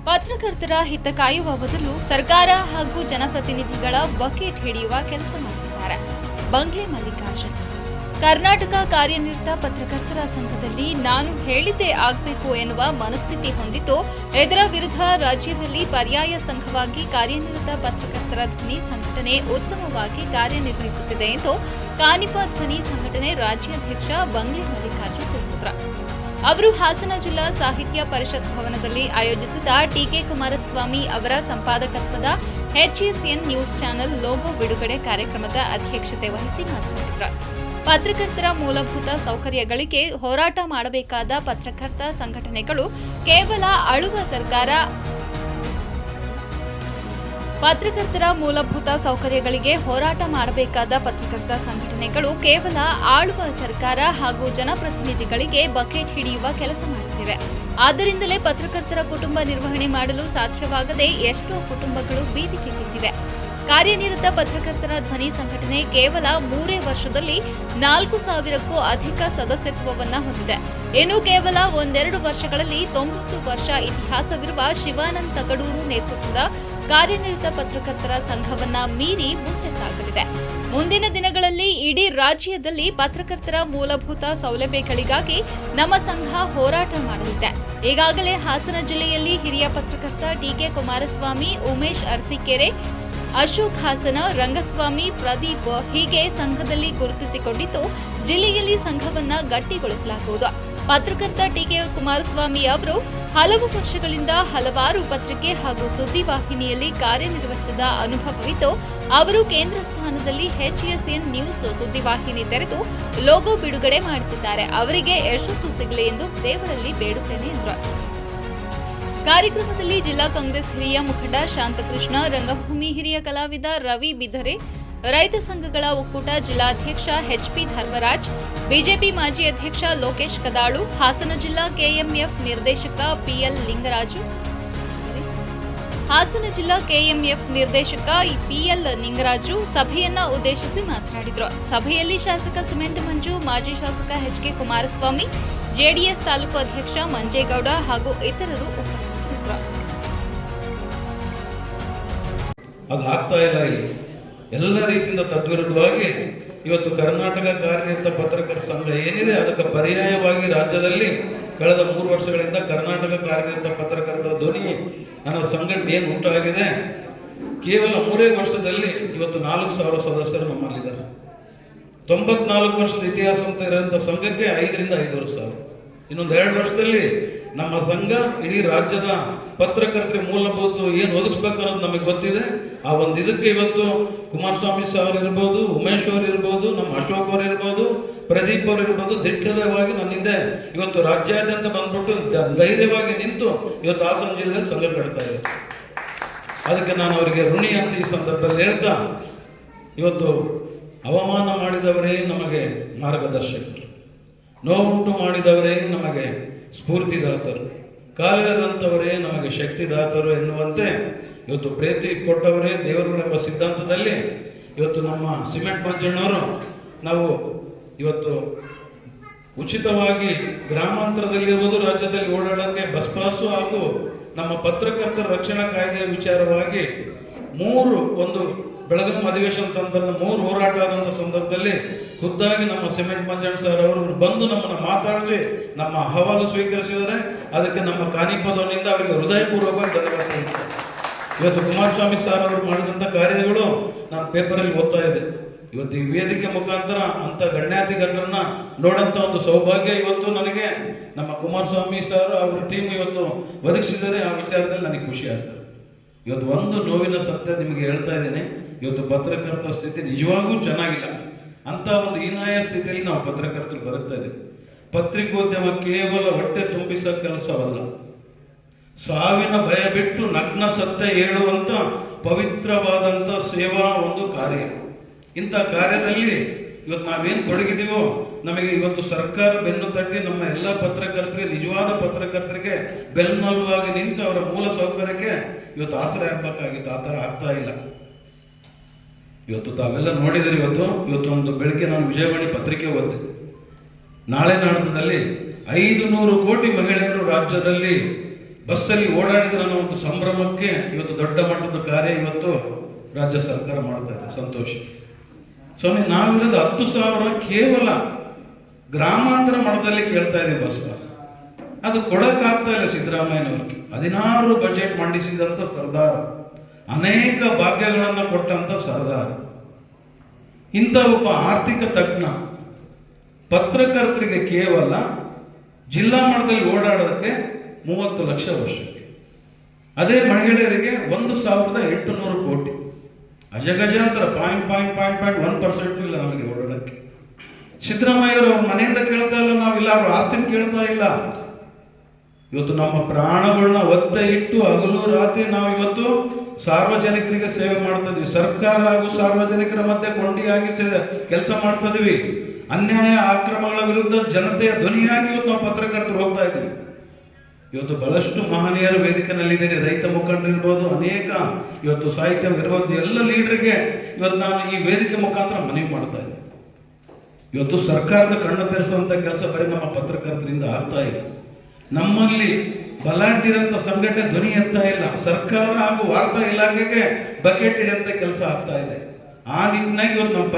ಪತ್ರಕರ್ತರ ಹಿತ ಕಾಯುವ ಬದಲು ಸರ್ಕಾರ ಹಾಗೂ ಜನಪ್ರತಿನಿಧಿಗಳ ಬಕೆಟ್ ಹಿಡಿಯುವ ಕೆಲಸ ಮಾಡುತ್ತಿದ್ದಾರೆ. ಬಂಗ್ಲೆ ಮಲ್ಲಿಕಾರ್ಜುನ್ ಕರ್ನಾಟಕ ಕಾರ್ಯನಿರತ ಪತ್ರಕರ್ತರ ಸಂಘದಲ್ಲಿ ನಾನು ಹೇಳಿದ್ದೇ ಆಗಬೇಕು ಎನ್ನುವ ಮನಸ್ಥಿತಿ ಹೊಂದಿದ್ದು, ಇದರ ವಿರುದ್ಧ ರಾಜ್ಯದಲ್ಲಿ ಪರ್ಯಾಯ ಸಂಘವಾಗಿ ಕಾರ್ಯನಿರತ ಪತ್ರಕರ್ತರ ಧ್ವನಿ ಸಂಘಟನೆ ಉತ್ತಮವಾಗಿ ಕಾರ್ಯನಿರ್ವಹಿಸುತ್ತಿದೆ ಎಂದು ಕಾನಿಪ ಧ್ವನಿ ಸಂಘಟನೆ ರಾಜ್ಯಾಧ್ಯಕ್ಷ ಬಂಗ್ಲೆ ಮಲ್ಲಿಕಾರ್ಜುನ್ ತಿಳಿಸಿದರು. ಅವರು ಹಾಸನ ಜಿಲ್ಲಾ ಸಾಹಿತ್ಯ ಪರಿಷತ್ ಭವನದಲ್ಲಿ ಆಯೋಜಿಸಿದ ಟಿಕೆ ಕುಮಾರಸ್ವಾಮಿ ಅವರ ಸಂಪಾದಕತ್ವದ HSN ನ್ಯೂಸ್ ಚಾನೆಲ್ ಲೋಗೋ ಬಿಡುಗಡೆ ಕಾರ್ಯಕ್ರಮದ ಅಧ್ಯಕ್ಷತೆ ವಹಿಸಿ ಮಾತನಾಡಿದರು. ಪತ್ರಕರ್ತರ ಮೂಲಭೂತ ಸೌಕರ್ಯಗಳಿಗೆ ಹೋರಾಟ ಮಾಡಬೇಕಾದ ಪತ್ರಕರ್ತ ಸಂಘಟನೆಗಳು ಕೇವಲ ಆಳುವ ಸರ್ಕಾರ ಪತ್ರಕರ್ತರ ಮೂಲಭೂತ ಸೌಕರ್ಯಗಳಿಗೆ ಹೋರಾಟ ಮಾಡಬೇಕಾದ ಪತ್ರಕರ್ತ ಸಂಘಟನೆಗಳು ಕೇವಲ ಆಳುವ ಸರ್ಕಾರ ಹಾಗೂ ಜನಪ್ರತಿನಿಧಿಗಳಿಗೆ ಬಕೆಟ್ ಹಿಡಿಯುವ ಕೆಲಸ ಮಾಡುತ್ತಿವೆ. ಆದ್ದರಿಂದಲೇ ಪತ್ರಕರ್ತರ ಕುಟುಂಬ ನಿರ್ವಹಣೆ ಮಾಡಲು ಸಾಧ್ಯವಾಗದೆ ಎಷ್ಟೋ ಕುಟುಂಬಗಳು ಬೀದಿಗೆ ಬಿದ್ದಿವೆ. ಕಾರ್ಯನಿರತ ಪತ್ರಕರ್ತರ ಧ್ವನಿ ಸಂಘಟನೆ ಕೇವಲ 3 ವರ್ಷದಲ್ಲಿ 4,000ಕ್ಕೂ ಅಧಿಕ ಸದಸ್ಯತ್ವವನ್ನು ಹೊಂದಿದೆ. ಇನ್ನು ಕೇವಲ 1-2 ವರ್ಷಗಳಲ್ಲಿ 90 ವರ್ಷ ಇತಿಹಾಸವಿರುವ ಶಿವಾನಂದ ತಗಡೂರು ನೇತೃತ್ವದ ಕಾರ್ಯನಿರತ ಪತ್ರಕರ್ತರ ಸಂಘವನ್ನ ಮೀರಿ ಮುಂದೆ ಸಾಗಲಿದೆ. ಮುಂದಿನ ದಿನಗಳಲ್ಲಿ ಇಡೀ ರಾಜ್ಯದಲ್ಲಿ ಪತ್ರಕರ್ತರ ಮೂಲಭೂತ ಸೌಲಭ್ಯಗಳಿಗಾಗಿ ನಮ್ಮ ಸಂಘ ಹೋರಾಟ ಮಾಡಲಿದೆ. ಈಗಾಗಲೇ ಹಾಸನ ಜಿಲ್ಲೆಯಲ್ಲಿ ಹಿರಿಯ ಪತ್ರಕರ್ತ ಟಿಕೆ ಕುಮಾರಸ್ವಾಮಿ, ಉಮೇಶ್ ಅರಸೀಕೆರೆ, ಅಶೋಕ್ ಹಾಸನ, ರಂಗಸ್ವಾಮಿ, ಪ್ರದೀಪ್ ಹೀಗೆ ಸಂಘದಲ್ಲಿ ಗುರುತಿಸಿಕೊಂಡಿದ್ದು, ಜಿಲ್ಲೆಯಲ್ಲಿ ಸಂಘವನ್ನ ಗಟ್ಟಿಗೊಳಿಸಲಾಗುವುದು. ಪತ್ರಕರ್ತ ಟಿಕೆ ಕುಮಾರಸ್ವಾಮಿ ಅವರು ಹಲವು ವರ್ಷಗಳಿಂದ ಹಲವಾರು ಪತ್ರಿಕೆ ಹಾಗೂ ಸುದ್ದಿವಾಹಿನಿಯಲ್ಲಿ ಕಾರ್ಯನಿರ್ವಹಿಸಿದ ಅನುಭವವಿದ್ದು, ಅವರು ಕೇಂದ್ರ ಸ್ಥಾನದಲ್ಲಿ HSN ನ್ಯೂಸ್ ಸುದ್ದಿವಾಹಿನಿ ತೆರೆದು ಲೋಗೋ ಬಿಡುಗಡೆ ಮಾಡಿಸಿದ್ದಾರೆ. ಅವರಿಗೆ ಯಶಸ್ಸು ಸಿಗಲಿ ಎಂದು ದೇವರಲ್ಲಿ ಬೇಡುತ್ತೇನೆ ಎಂದರು. ಕಾರ್ಯಕ್ರಮದಲ್ಲಿ ಜಿಲ್ಲಾ ಕಾಂಗ್ರೆಸ್ ಹಿರಿಯ ಮುಖಂಡ ಶಾಂತಕೃಷ್ಣ, ರಂಗಭೂಮಿ ಹಿರಿಯ ಕಲಾವಿದ ರವಿ ಬಿದರೆ, ರೈತ ಸಂಘಗಳ ಒಕ್ಕೂಟ ಜಿಲ್ಲಾಧ್ಯಕ್ಷ HP ಧರ್ಮರಾಜ್, ಬಿಜೆಪಿ ಮಾಜಿ ಅಧ್ಯಕ್ಷ ಲೋಕೇಶ್ ಕದಾಳು, ಹಾಸನ ಜಿಲ್ಲಾ KMF ನಿರ್ದೇಶಕ PL ನಿಂಗರಾಜು ಸಭೆಯನ್ನ ಉದ್ದೇಶಿಸಿ ಮಾತನಾಡಿದರು. ಸಭೆಯಲ್ಲಿ ಶಾಸಕ ಸಿಮೆಂಟ್ ಮಂಜು, ಮಾಜಿ ಶಾಸಕ HK ಕುಮಾರಸ್ವಾಮಿ, JDS ತಾಲೂಕು ಅಧ್ಯಕ್ಷ ಮಂಜೇಗೌಡ ಹಾಗೂ ಇತರರು ಉಪಸ್ಥಿತರಿದ್ದರು. ಅದಾಗ್ತಾ ಇಲ್ಲ. ಎಲ್ಲ ರೀತಿಯಿಂದ ತದ್ವಿರುದ್ಧವಾಗಿ ಇವತ್ತು ಕರ್ನಾಟಕ ಕಾರ್ಯನಿರತ ಪತ್ರಕರ್ತರ ಸಂಘ ಏನಿದೆ ಅದಕ್ಕೆ ಪರ್ಯಾಯವಾಗಿ ರಾಜ್ಯದಲ್ಲಿ ಕಳೆದ 3 ವರ್ಷಗಳಿಂದ ಕರ್ನಾಟಕ ಕಾರ್ಯನಿರತ ಪತ್ರಕರ್ತರ ಧ್ವನಿ ಅನ್ನೋ ಸಂಘಟನೆ ಏನು ಉಂಟಾಗಿದೆ, ಕೇವಲ 3 ವರ್ಷದಲ್ಲಿ ಇವತ್ತು 4,000 ಸದಸ್ಯರು ನಮ್ಮಲ್ಲಿದ್ದಾರೆ. 94 ವರ್ಷದ ಇತಿಹಾಸ ಅಂತ ಇರುವಂಥ ಸಂಘಕ್ಕೆ 5ರಿಂದ 5,500 ಸಾವಿರ. ಇನ್ನೊಂದು 2 ವರ್ಷದಲ್ಲಿ ನಮ್ಮ ಸಂಘ ಇಡೀ ರಾಜ್ಯದ ಪತ್ರಕರ್ತರಿಗೆ ಮೂಲಭೂತ ಏನು ಒದಗಿಸ್ಬೇಕು ಅನ್ನೋದು ನಮಗೆ ಗೊತ್ತಿದೆ. ಆ ಒಂದು ಇದಕ್ಕೆ ಇವತ್ತು ಕುಮಾರಸ್ವಾಮಿ ಸಾರ್ ಇರ್ಬೋದು, ಉಮೇಶ್ ಅವರು ಇರ್ಬೋದು, ನಮ್ಮ ಅಶೋಕ್ ಅವರು ಇರ್ಬೋದು, ಪ್ರದೀಪ್ ಅವರು ಇರ್ಬೋದು, ದಿಟ್ಟವಾಗಿ ನನ್ನಿಂದ ಇವತ್ತು ರಾಜ್ಯಾದ್ಯಂತ ಬಂದ್ಬಿಟ್ಟು ಧೈರ್ಯವಾಗಿ ನಿಂತು ಇವತ್ತು ಹಾಸನ ಜಿಲ್ಲೆಯಲ್ಲಿ ಸಂಘ ಕಟ್ತಾ ಇದೆ. ಅದಕ್ಕೆ ನಾನು ಅವರಿಗೆ ಋಣಿ ಅಂತ ಈ ಸಂದರ್ಭದಲ್ಲಿ ಹೇಳ್ತಾ, ಇವತ್ತು ಅವಮಾನ ಮಾಡಿದವರೇ ನಮಗೆ ಮಾರ್ಗದರ್ಶಕರು, ನೋವುಂಟು ಮಾಡಿದವರೇ ನಮಗೆ ಸ್ಫೂರ್ತಿದಾತರು, ಕಾಲಿಡದಂಥವರೇ ನಮಗೆ ಶಕ್ತಿದಾತರು ಎನ್ನುವಂತೆ ಇವತ್ತು ಪ್ರೀತಿ ಕೊಟ್ಟವರೇ ದೇವರುಗಳೆಂಬ ಸಿದ್ಧಾಂತದಲ್ಲಿ ಇವತ್ತು ನಮ್ಮ ಸಿಮೆಂಟ್ ಮಂಜಣ್ಣವರು ನಾವು ಇವತ್ತು ಉಚಿತವಾಗಿ ಗ್ರಾಮಾಂತರದಲ್ಲಿರುವುದು ರಾಜ್ಯದಲ್ಲಿ ಓಡಾಡೋಕ್ಕೆ ಬಸ್ ಪಾಸು ಹಾಗೂ ನಮ್ಮ ಪತ್ರಕರ್ತರ ರಕ್ಷಣಾ ಕಾಯ್ದೆಯ ವಿಚಾರವಾಗಿ 3 ಬೆಳಗಾವಿ ಅಧಿವೇಶನ ತಂದಲ್ಲಿ 3 ಹೋರಾಟ ಆದಂಥ ಸಂದರ್ಭದಲ್ಲಿ ಖುದ್ದಾಗಿ ನಮ್ಮ ಸಿಮೆಂಟ್ ಮಂಜಣ್ಣ ಸರ್ ಅವರು ಬಂದು ನಮ್ಮನ್ನು ಮಾತಾಡಿ ನಮ್ಮ ಅಹವಾಲು ಸ್ವೀಕರಿಸಿದರೆ ಅದಕ್ಕೆ ನಮ್ಮ ಕಾನಿಪದವನಿಂದ ಅವರಿಗೆ ಹೃದಯಪೂರ್ವಕವಾಗಿ ಧನ್ಯವಾದ. ಇವತ್ತು ಕುಮಾರಸ್ವಾಮಿ ಸರ್ ಅವರು ಮಾಡಿದಂಥ ಕಾರ್ಯಗಳು ನಾನು ಪೇಪರಲ್ಲಿ ಓದ್ತಾ ಇದ್ದೆ. ಇವತ್ತು ಈ ವೇದಿಕೆ ಮುಖಾಂತರ ಅಂತ ಗಣ್ಯಾತಿ ಗಣ್ಯರನ್ನ ನೋಡಂತ ಒಂದು ಸೌಭಾಗ್ಯ ಇವತ್ತು ನನಗೆ ನಮ್ಮ ಕುಮಾರಸ್ವಾಮಿ ಸರ್ ಅವ್ರ ಟೀಮ್ ಇವತ್ತು ಒದಗಿಸಿದರೆ. ಆ ವಿಚಾರದಲ್ಲಿ ನನಗೆ ಖುಷಿ ಆಗ್ತದೆ. ಇವತ್ತು ಒಂದು ನೋವಿನ ಸತ್ಯ ನಿಮಗೆ ಹೇಳ್ತಾ ಇದ್ದೇನೆ, ಇವತ್ತು ಪತ್ರಕರ್ತರ ಸ್ಥಿತಿ ನಿಜವಾಗೂ ಚೆನ್ನಾಗಿಲ್ಲ. ಅಂತ ಒಂದು ಹೀನಾಯ ಸ್ಥಿತಿಯಲ್ಲಿ ನಾವು ಪತ್ರಕರ್ತರು ಬರುತ್ತಾ ಇದ್ದೀವಿ. ಪತ್ರಿಕೋದ್ಯಮ ಕೇವಲ ಹೊಟ್ಟೆ ತುಂಬಿಸೋ ಕೆಲಸವಲ್ಲ, ಸಾವಿನ ಭಯ ಬಿಟ್ಟು ನಗ್ನ ಸತ್ಯ ಹೇಳುವಂತ ಪವಿತ್ರವಾದಂಥ ಸೇವಾ ಒಂದು ಕಾರ್ಯ. ಇಂಥ ಕಾರ್ಯದಲ್ಲಿ ಇವತ್ತು ನಾವೇನು ತೊಡಗಿದ್ದೀವೋ ನಮಗೆ ಇವತ್ತು ಸರ್ಕಾರ ಬೆನ್ನು ತಟ್ಟಿ ನಮ್ಮ ಎಲ್ಲ ಪತ್ರಕರ್ತರಿಗೆ, ನಿಜವಾದ ಪತ್ರಕರ್ತರಿಗೆ ಬೆನ್ನೆಲುಬಾಗಿ ನಿಂತು ಅವರ ಮೂಲ ಸೌಕರ್ಯಕ್ಕೆ ಇವತ್ತು ಆಸರೆ ಆಗ್ಬೇಕಾಗಿತ್ತು. ಆ ಥರ ಆಗ್ತಾ ಇಲ್ಲ. ಇವತ್ತು ತಾವೆಲ್ಲ ನೋಡಿದರೆ ಇವತ್ತು ಒಂದು ಬೆಳಗ್ಗೆ ನಾನು ವಿಜಯವಾಣಿ ಪತ್ರಿಕೆ ಓದಿದೆ. ನಾಳೆ ನಾಡದಲ್ಲಿ 500 ಕೋಟಿ ಮಹಿಳೆಯರು ರಾಜ್ಯದಲ್ಲಿ ಬಸ್ಸಲ್ಲಿ ಓಡಾಡಿದ ಅನ್ನೋ ಒಂದು ಸಂಭ್ರಮಕ್ಕೆ ಇವತ್ತು ದೊಡ್ಡ ಮಟ್ಟದ ಕಾರ್ಯ ಇವತ್ತು ರಾಜ್ಯ ಸರ್ಕಾರ ಮಾಡ್ತಾ ಇದೆ. ಸಂತೋಷ. ಸ್ವಾಮಿ, ನಾವಿರೋದು 10,000 ಕೇವಲ ಗ್ರಾಮಾಂತರ ಮಟ್ಟದಲ್ಲಿ ಕೇಳ್ತಾ ಇದ್ದೀವಿ ಬಸ್. ಅದು ಕೊಡಕ್ಕಾಗ್ತಾ ಇಲ್ಲ ಸಿದ್ದರಾಮಯ್ಯನವ್ರಿಗೆ. 16 ಬಜೆಟ್ ಮಂಡಿಸಿದಂತ ಸರ್ದಾರ, ಅನೇಕ ಭಾಗ್ಯಗಳನ್ನು ಕೊಟ್ಟಂತ ಸರ್ದಾರ, ಇಂಥ ಒಬ್ಬ ಆರ್ಥಿಕ ತಜ್ಞ ಪತ್ರಕರ್ತರಿಗೆ ಕೇವಲ ಜಿಲ್ಲಾ ಮಟ್ಟದಲ್ಲಿ ಓಡಾಡೋದಕ್ಕೆ 30 ಲಕ್ಷ ವರ್ಷಕ್ಕೆ, ಅದೇ ಮಹಿಳೆಯರಿಗೆ 1,800 ಕೋಟಿ. ಅಜಗಜಾಂತರ 0.1% ಇಲ್ಲ ನಮಗೆ ಓಡಾಡಕ್ಕೆ. ಸಿದ್ದರಾಮಯ್ಯವರು ಅವ್ರ ಮನೆಯಿಂದ ಕೇಳ್ತಾ ಇಲ್ಲ, ನಾವಿಲ್ಲ ಅವ್ರ ಆಸ್ತಿನ ಕೇಳ್ತಾ ಇಲ್ಲ. ಇವತ್ತು ನಮ್ಮ ಪ್ರಾಣಗಳನ್ನ ಒತ್ತೆ ಇಟ್ಟು ಹಗಲು ರಾತ್ರಿ ನಾವು ಇವತ್ತು ಸಾರ್ವಜನಿಕರಿಗೆ ಸೇವೆ ಮಾಡ್ತಾ ಇದೀವಿ. ಸರ್ಕಾರ ಹಾಗೂ ಸಾರ್ವಜನಿಕರ ಮಧ್ಯೆ ಕೊಂಡಿಯಾಗಿ ಕೆಲಸ ಮಾಡ್ತಾ ಇದೀವಿ. ಅನ್ಯಾಯ ಅಕ್ರಮಗಳ ವಿರುದ್ಧ ಜನತೆಯ ಧ್ವನಿಯಾಗಿ ಇವತ್ತು ನಾವು ಪತ್ರಕರ್ತರು ಹೋಗ್ತಾ ಇದ್ದೀವಿ. ಇವತ್ತು ಬಹಳಷ್ಟು ಮಹನೀಯರು ವೇದಿಕೆಯಲ್ಲಿದ್ದಾರೆ. ರೈತ ಮುಖಂಡರಿರ್ಬೋದು, ಅನೇಕ ಇವತ್ತು ಸಾಹಿತ್ಯ ಇರ್ಬೋದು, ಎಲ್ಲ ಲೀಡರ್ಗೆ ಇವತ್ತು ನಾನು ಈ ವೇದಿಕೆ ಮುಖಾಂತರ ಮನವಿ ಮಾಡ್ತಾ ಇದ್ದೆ. ಇವತ್ತು ಸರ್ಕಾರದ ಕಣ್ಣು ತೆರೆಸುವಂತ ಕೆಲಸ ಬರೀ ನಮ್ಮ ಪತ್ರಕರ್ತರಿಂದ ಆಗ್ತಾ ಇದೆ. ನಮ್ಮಲ್ಲಿ ಬಲಾಢ್ಯರಂತ ಸಂಘಟನೆ ಧ್ವನಿ ಎತ್ತಾ ಇಲ್ಲ. ಸರ್ಕಾರ ಹಾಗೂ ವಾರ್ತಾ ಇಲಾಖೆಗೆ ಬಕೆಟ್ ಹಿಡಿಯಂತ ಕೆಲಸ ಆಗ್ತಾ ಇದೆ. ಆ ನಿಟ್ಟಿನಾಗಿ ಇವತ್ತು ನಮ್ಮ